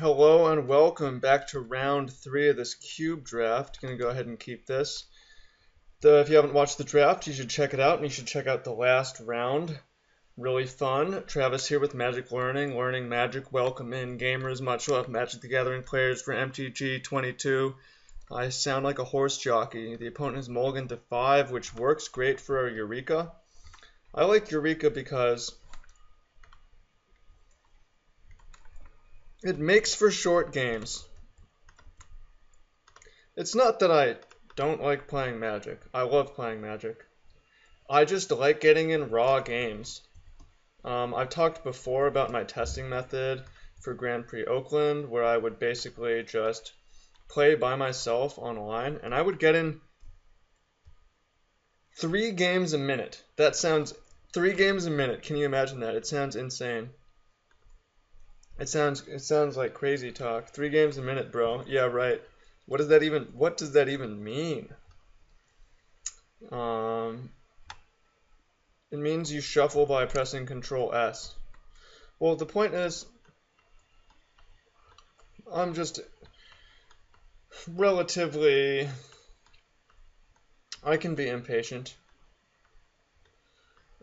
Hello and welcome back to round 3 of this cube draft. Gonna go ahead and keep this. If you haven't watched the draft, you should check it out, and you should check out the last round. Really fun. Travis here with Magic Learning Magic. Welcome in, gamers. Much love, Magic the Gathering players for MTG 22. I sound like a horse jockey. The opponent is mulligan to 5, which works great for our Eureka. I like Eureka because it makes for short games. It's not that I don't like playing Magic. I love playing Magic. I just like getting in raw games. I've talked before about my testing method for Grand Prix Oakland, where I would basically just play by myself online, and I would get in 3 games a minute. That sounds 3 games a minute. Can you imagine that? It sounds insane. It sounds like crazy talk. 3 games a minute, bro. Yeah, right. What does that even mean? It means you shuffle by pressing Control S. Well, the point is, I'm just relatively, I can be impatient.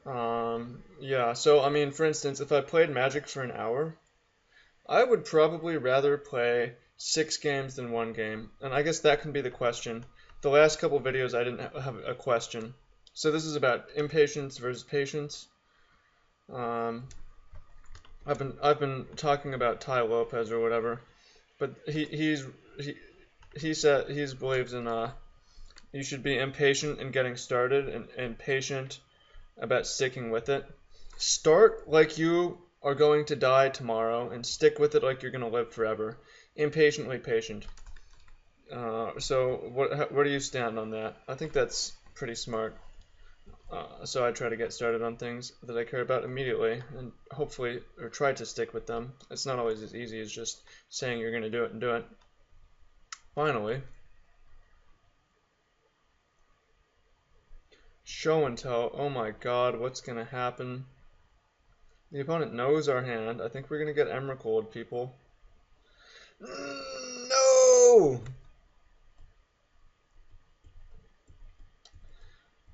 Yeah, so I mean, for instance, if I played Magic for an hour, I would probably rather play 6 games than 1 game, and I guess that can be the question. The last couple videos I didn't have a question. So this is about impatience versus patience. I've been talking about Ty Lopez or whatever, but he believes in you should be impatient in getting started and patient about sticking with it. Start like you are going to die tomorrow and stick with it like you're going to live forever. Impatiently patient. So where do you stand on that? I think that's pretty smart. So I try to get started on things that I care about immediately and hopefully, or try to stick with them. It's not always as easy as just saying you're going to do it and do it. Finally, show and tell. Oh my god, what's going to happen? The opponent knows our hand. I think we're going to get Emrakul, people. No!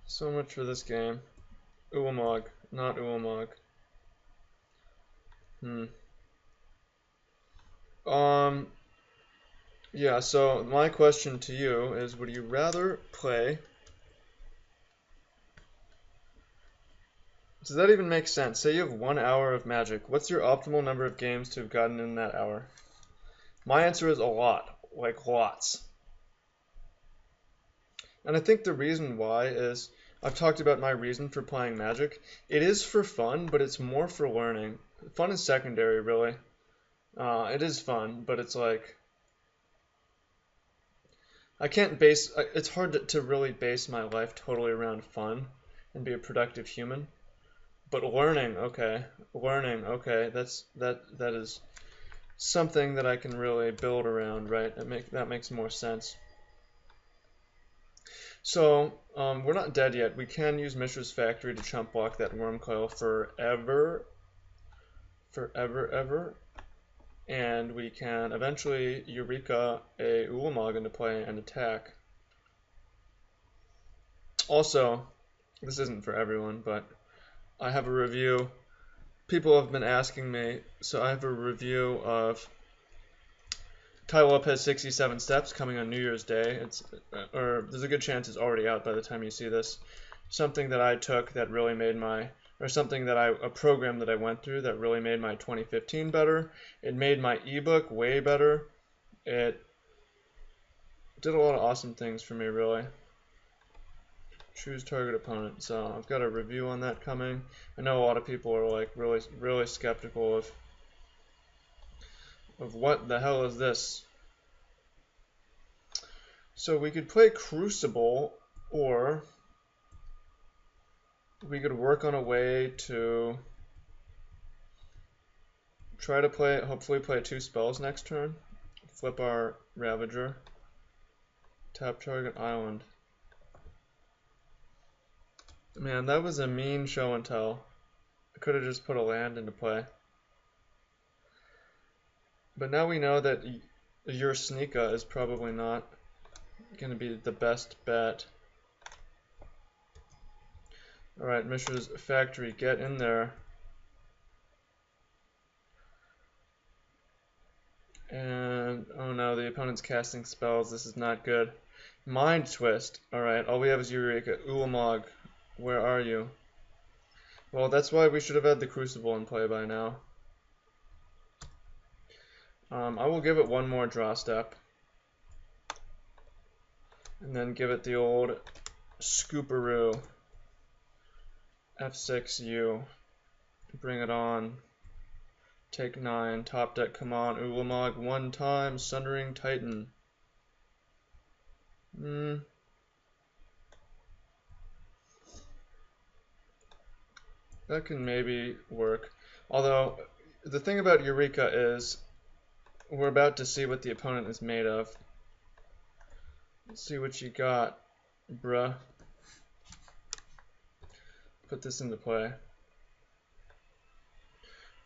So much for this game. Ulamog, not Ulamog. Yeah, so my question to you is, would you rather play... Does that even make sense? Say you have 1 hour of Magic. What's your optimal number of games to have gotten in that hour? My answer is a lot. Like, lots. And I think the reason why is, I've talked about my reason for playing Magic. It is for fun, but it's more for learning. Fun is secondary, really. It is fun, but it's like... It's hard to really base my life totally around fun and be a productive human. But learning, okay, that is something that I can really build around, right? That makes more sense. So, we're not dead yet. We can use Mishra's Factory to chump block that Wormcoil forever, and we can eventually Eureka a Ulamog into play and attack. Also, this isn't for everyone, but I have a review. People have been asking me, so I have a review of Tai Lopez 67 Steps coming on New Year's Day. There's a good chance it's already out by the time you see this. Something that I took that really made a program that I went through that really made my 2015 better. It made my ebook way better. It did a lot of awesome things for me, really. Choose target opponent. So I've got a review on that coming. I know a lot of people are like really skeptical of what the hell is this. So we could play Crucible, or we could work on a way to try to hopefully play 2 spells next turn. Flip our Ravager. Tap target island. Man, that was a mean show and tell. I could have just put a land into play. But now we know that your Sneaka is probably not going to be the best bet. Alright, Mishra's Factory, get in there. And, oh no, the opponent's casting spells. This is not good. Mind Twist. Alright, all we have is Eureka. Ulamog, where are you? Well, that's why we should have had the Crucible in play by now. I will give it one more draw step. And then give it the old Scooperoo. F6U. Bring it on. Take 9. Top deck, come on. Ulamog, one time. Sundering Titan. That can maybe work. Although, the thing about Eureka is, we're about to see what the opponent is made of. Let's see what you got, bruh. Put this into play.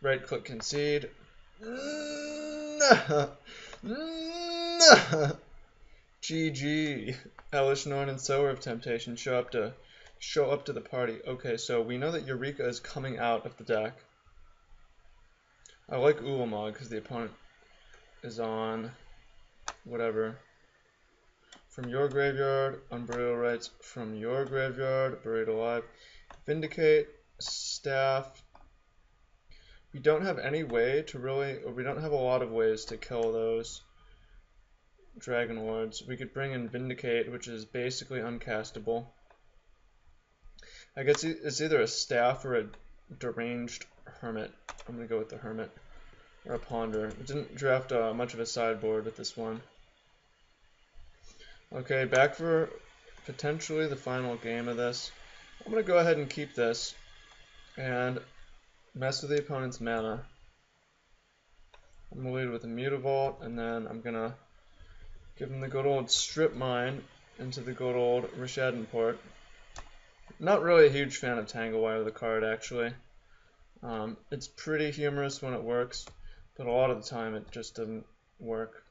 Right click concede. GG. Elish, Norn, and Sower of Temptation show up to the party. Okay, so we know that Eureka is coming out of the deck. I like Ulamog because the opponent is on whatever. From your graveyard, Unburial Rites. From your graveyard, Buried Alive. Vindicate, Staff. We don't have any way to really, or we don't have a lot of ways to kill those Dragon Lords. We could bring in Vindicate, which is basically uncastable. I guess it's either a Staff or a Deranged Hermit. I'm going to go with the Hermit. Or a Ponder. It didn't draft much of a sideboard with this one. Okay, back for potentially the final game of this. I'm going to go ahead and keep this and mess with the opponent's mana. I'm going to lead with a Mutavault, and then I'm going to give him the good old Strip Mine into the good old Rishadan Port. Not really a huge fan of Tanglewire, the card, actually. It's pretty humorous when it works, but a lot of the time it just doesn't work.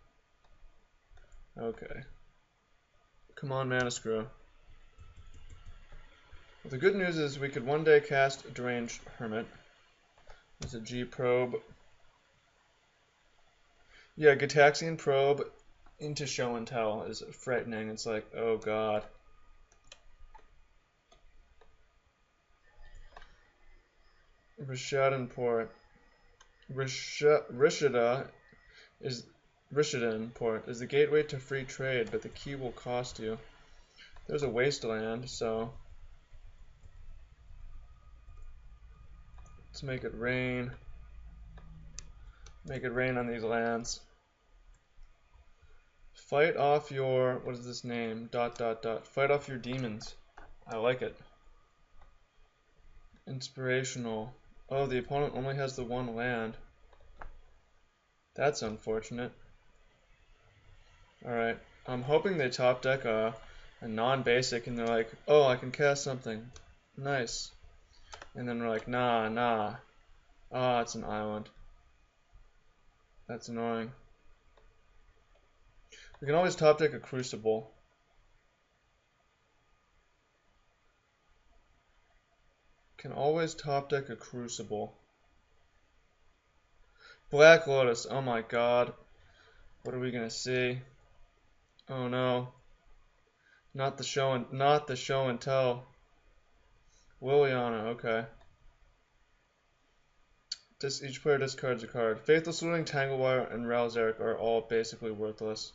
Okay. Come on, Mana Screw. Well, the good news is we could one day cast Deranged Hermit. There's a G Probe. Yeah, Gitaxian Probe into Show and Tell is frightening. It's like, oh god. Rishadan Port. Rishadan Port is the gateway to free trade, but the key will cost you. There's a wasteland, so let's make it rain. Make it rain on these lands. Fight off your, what is this name? ... Fight off your demons. I like it. Inspirational. Oh, the opponent only has the one land. That's unfortunate. Alright, I'm hoping they top deck a non-basic and they're like, oh, I can cast something. Nice. And then we're like, nah. Ah, it's an island. That's annoying. We can always top deck a Crucible. Can always top deck a Crucible. Black Lotus, oh my god. What are we gonna see? Oh no. Not the show and tell. Liliana, okay. Each player discards a card. Faithless Looting, Tanglewire, and Ralzeric are all basically worthless.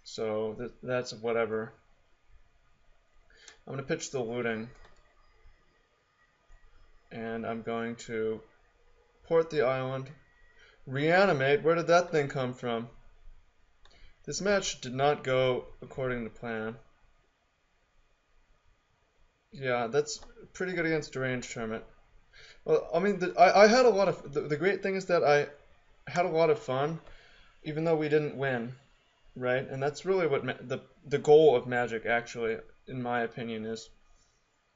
So that's whatever. I'm going to pitch the Looting. And I'm going to port the island. Reanimate? Where did that thing come from? This match did not go according to plan. Yeah, that's pretty good against Deranged Hermit. Well, I mean, I had a lot of... The great thing is that I had a lot of fun, even though we didn't win, right? And that's really what the goal of Magic, actually, in my opinion, is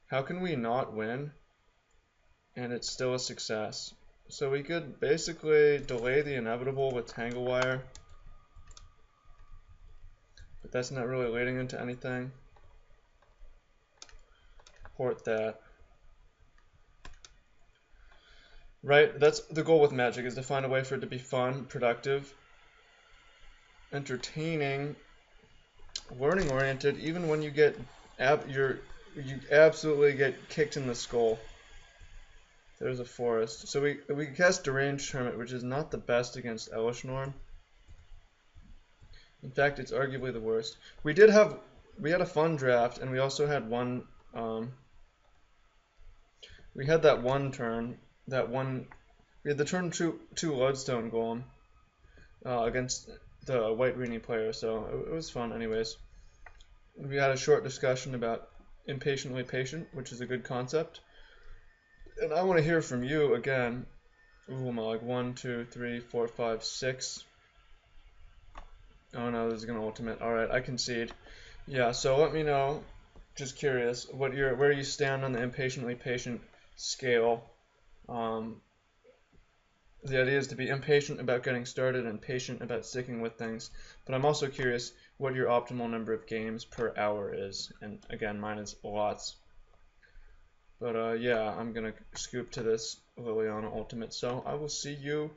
how can we not win and it's still a success? So we could basically delay the inevitable with Tangle Wire, but that's not really leading into anything. Port that. Right, that's the goal with Magic, is to find a way for it to be fun, productive, entertaining, learning oriented, even when you get you absolutely get kicked in the skull. There's a forest. So we cast Deranged Hermit, which is not the best against Elish Norn. In fact, it's arguably the worst. We had a fun draft, and we also had one we had that one turn, we had the turn two Lodestone Golem against the White Greeny player, so it was fun anyways. We had a short discussion about Impatiently Patient, which is a good concept. And I want to hear from you again. Ooh, am I like 1, 2, 3, 4, 5, 6? Oh no, this is gonna ultimate. Alright, I concede. Yeah, so let me know, just curious, where you stand on the Impatiently Patient scale. The idea is to be impatient about getting started and patient about sticking with things. But I'm also curious what your optimal number of games per hour is. And again, mine is lots. But yeah, I'm going to scoop to this Liliana Ultimate. So I will see you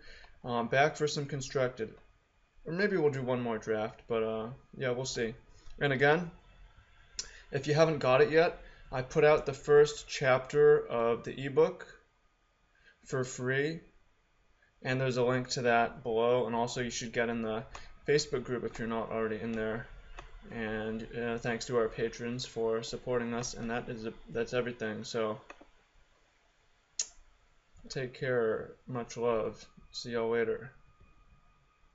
back for some Constructed. Or maybe we'll do one more draft. But yeah, we'll see. And again, if you haven't got it yet, I put out the first chapter of the ebook for free. And there's a link to that below, and also you should get in the Facebook group if you're not already in there. And thanks to our patrons for supporting us, and that's everything. So take care, much love, see y'all later.